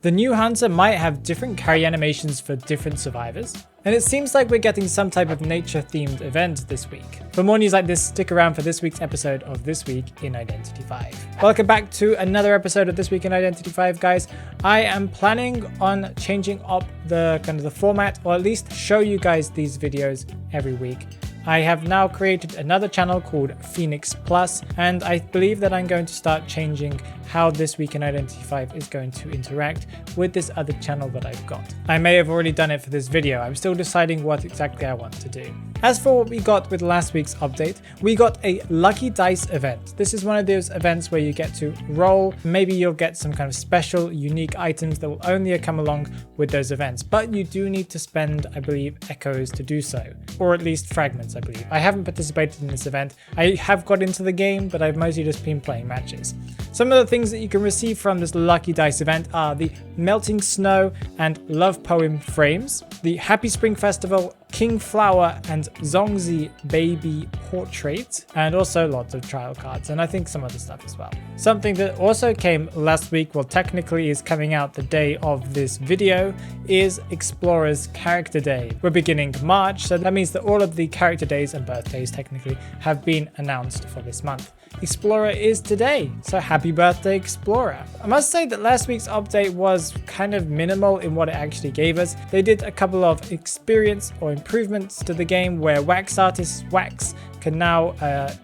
The new hunter might have different carry animations for different survivors, and it seems like we're getting some type of nature-themed event this week. For more news like this, stick around for this week's episode of This Week in Identity 5. Welcome back to another episode of This Week in Identity 5, guys. I am planning on changing up the format, or at least show you guys these videos every week. I have now created another channel called Phoenix Plus, and I believe that I'm going to start changing how This Week in Identity 5 is going to interact with this other channel that I've got. I may have already done it for this video. I'm still deciding what exactly I want to do. As for what we got with last week's update, we got a lucky dice event. This is one of those events where you get to roll. Maybe you'll get some kind of special, unique items that will only come along with those events, but you do need to spend, I believe, echoes to do so, or at least fragments, I believe. I haven't participated in this event. I have got into the game, but I've mostly just been playing matches. Some of the things that you can receive from this lucky dice event are the Melting Snow and Love Poem frames, the Happy Spring Festival, King Flower and Zongzi Baby Portrait, and also lots of trial cards, and I think some other stuff as well. Something that also came last week, well technically is coming out the day of this video, is Explorer's Character Day. We're beginning March, so that means that all of the character days and birthdays technically have been announced for this month. Explorer is today, so happy birthday Explorer. I must say that last week's update was kind of minimal in what it actually gave us. They did a couple of experience or improvements to the game where wax artists wax can now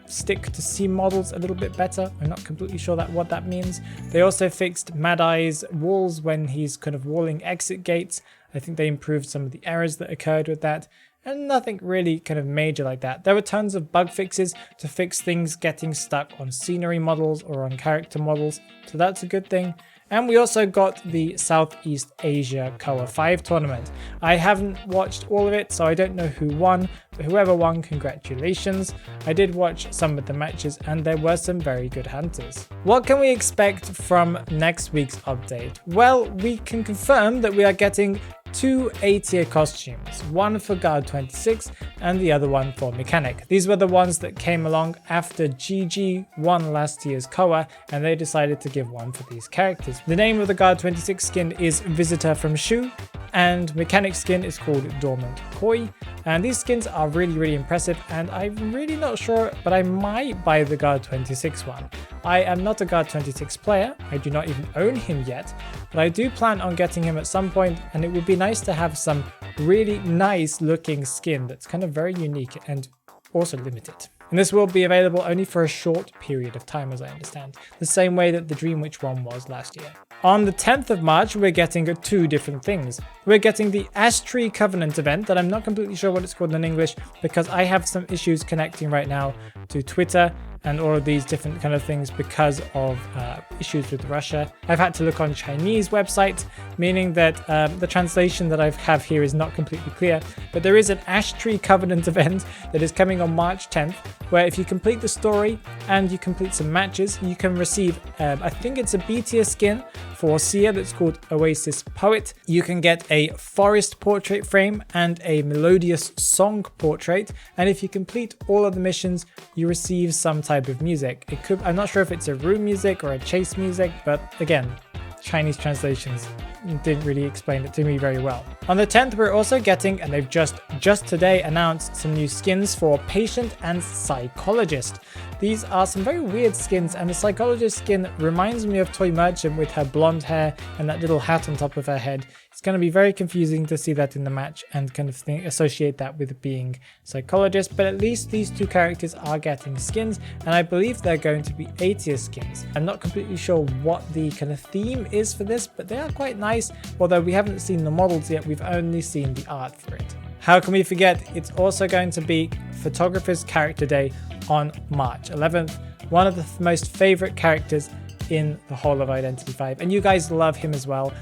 stick to sea models a little bit better. I'm not completely sure what that means. They also fixed Mad Eye's walls when he's kind of walling exit gates. I think they improved some of the errors that occurred with that. And nothing really kind of major like that. There were tons of bug fixes to fix things getting stuck on scenery models or on character models, so that's a good thing. And we also got the Southeast Asia Koa 5 tournament. I haven't watched all of it, so I don't know who won, but whoever won, congratulations. I did watch some of the matches, and there were some very good hunters. What can we expect from next week's update? Well, we can confirm that we are getting 2 A-tier costumes, one for Guard 26 and the other one for Mechanic. These were the ones that came along after GG won last year's Koa, and they decided to give one for these characters. The name of the Guard 26 skin is Visitor from Shu, and Mechanic skin is called Dormant Koi. And these skins are really impressive, and I'm really not sure, but I might buy the Guard 26 one. I am not a Guard 26 player, I do not even own him yet, but I do plan on getting him at some point, and it would be nice to have some really nice looking skin that's kind of very unique and also limited. And this will be available only for a short period of time, as I understand, the same way that the Dream Witch one was last year. On the 10th of March, we're getting 2 different things. We're getting the Ash Tree Covenant event that I'm not completely sure what it's called in English because I have some issues connecting right now to Twitter and all of these different kind of things because of issues with Russia. I've had to look on Chinese websites, meaning that the translation that I have here is not completely clear, but there is an Ash Tree Covenant event that is coming on March 10th, where if you complete the story and you complete some matches, you can receive, I think it's a B tier skin for Sia that's called Oasis Poet. You can get a forest portrait frame and a melodious song portrait, and if you complete all of the missions, you receive some type of music. I'm not sure if it's a room music or a chase music, but again, Chinese translations didn't really explain it to me very well. On the 10th, we're also getting, and they've just today announced some new skins for Patient and Psychologist. These are some very weird skins, and the Psychologist skin reminds me of Toy Merchant with her blonde hair and that little hat on top of her head. It's going to be very confusing to see that in the match and kind of associate that with being Psychologist, but at least these 2 characters are getting skins, and I believe they're going to be A-tier skins. I'm not completely sure what the kind of theme is for this, but they are quite nice, although we haven't seen the models yet, we've only seen the art for it. How can we forget? It's also going to be Photographer's Character Day on March 11th, one of the most favorite characters in the whole of Identity 5, and you guys love him as well.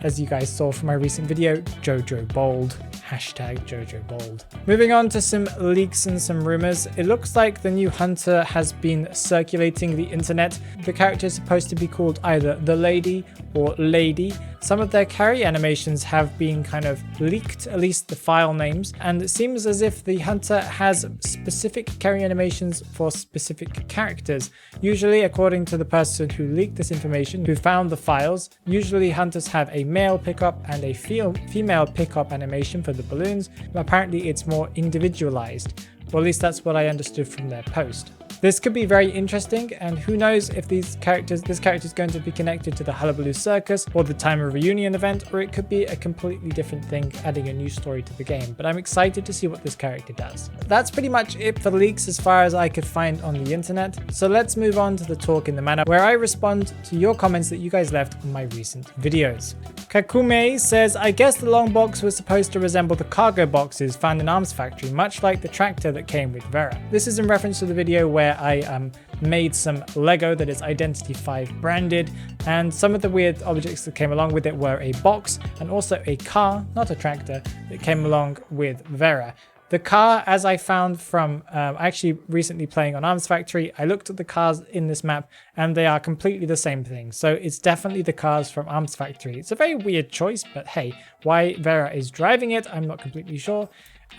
as you guys saw from my recent video, Jojo Bold. Hashtag Jojo Bold. Moving on to some leaks and some rumors. It looks like the new hunter has been circulating the internet. The character is supposed to be called either the Lady or Lady. Some of their carry animations have been kind of leaked, at least the file names, and it seems as if the hunter has specific carry animations for specific characters. Usually, according to the person who leaked this information, who found the files, usually hunters have a male pickup and a female pickup animation for the balloons, but apparently it's more individualized, or at least that's what I understood from their post. This could be very interesting, and who knows if this character is going to be connected to the Hullabaloo Circus or the Time of Reunion event, or it could be a completely different thing, adding a new story to the game, but I'm excited to see what this character does. That's pretty much it for leaks as far as I could find on the internet, so let's move on to the talk in the manor, where I respond to your comments that you guys left on my recent videos. Kakume says, I guess the long box was supposed to resemble the cargo boxes found in Arms Factory, much like the tractor that came with Vera. This is in reference to the video where I made some Lego that is Identity 5 branded, and some of the weird objects that came along with it were a box and also a car, not a tractor, that came along with Vera. The car, as I found from actually recently playing on Arms Factory, I looked at the cars in this map and they are completely the same thing. So it's definitely the cars from Arms Factory. It's a very weird choice, but hey, why Vera is driving it, I'm not completely sure.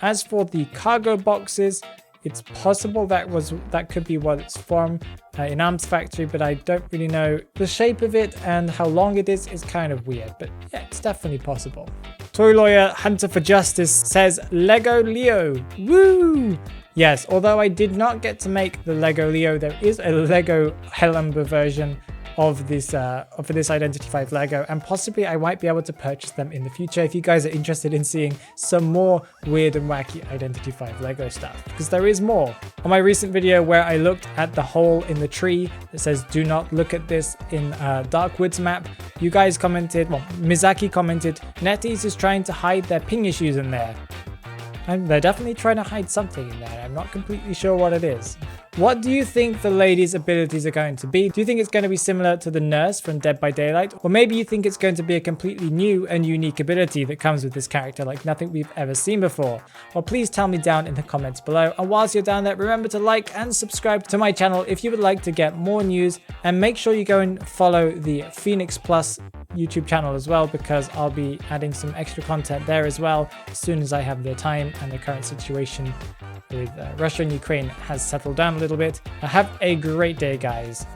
As for the cargo boxes, it's possible that could be what it's from in Arms Factory, but I don't really know. The shape of it and how long it is kind of weird, but yeah, it's definitely possible. Toy Lawyer Hunter for Justice says, Lego Leo, woo! Yes, although I did not get to make the Lego Leo, there is a Lego Hellumber version of this Identity 5 Lego, and possibly I might be able to purchase them in the future if you guys are interested in seeing some more weird and wacky Identity 5 Lego stuff, because there is more. On my recent video where I looked at the hole in the tree that says do not look at this in Dark Woods map, you guys commented, well, Mizaki commented, NetEase is trying to hide their ping issues in there. And they're definitely trying to hide something in there. I'm not completely sure what it is. What do you think the lady's abilities are going to be? Do you think it's going to be similar to the nurse from Dead by Daylight? Or maybe you think it's going to be a completely new and unique ability that comes with this character like nothing we've ever seen before? Well, please tell me down in the comments below. And whilst you're down there, remember to like and subscribe to my channel if you would like to get more news. And make sure you go and follow the Phoenix Plus YouTube channel as well, because I'll be adding some extra content there as well as soon as I have the time and the current situation with Russia and Ukraine has settled down a little bit. Have a great day, guys.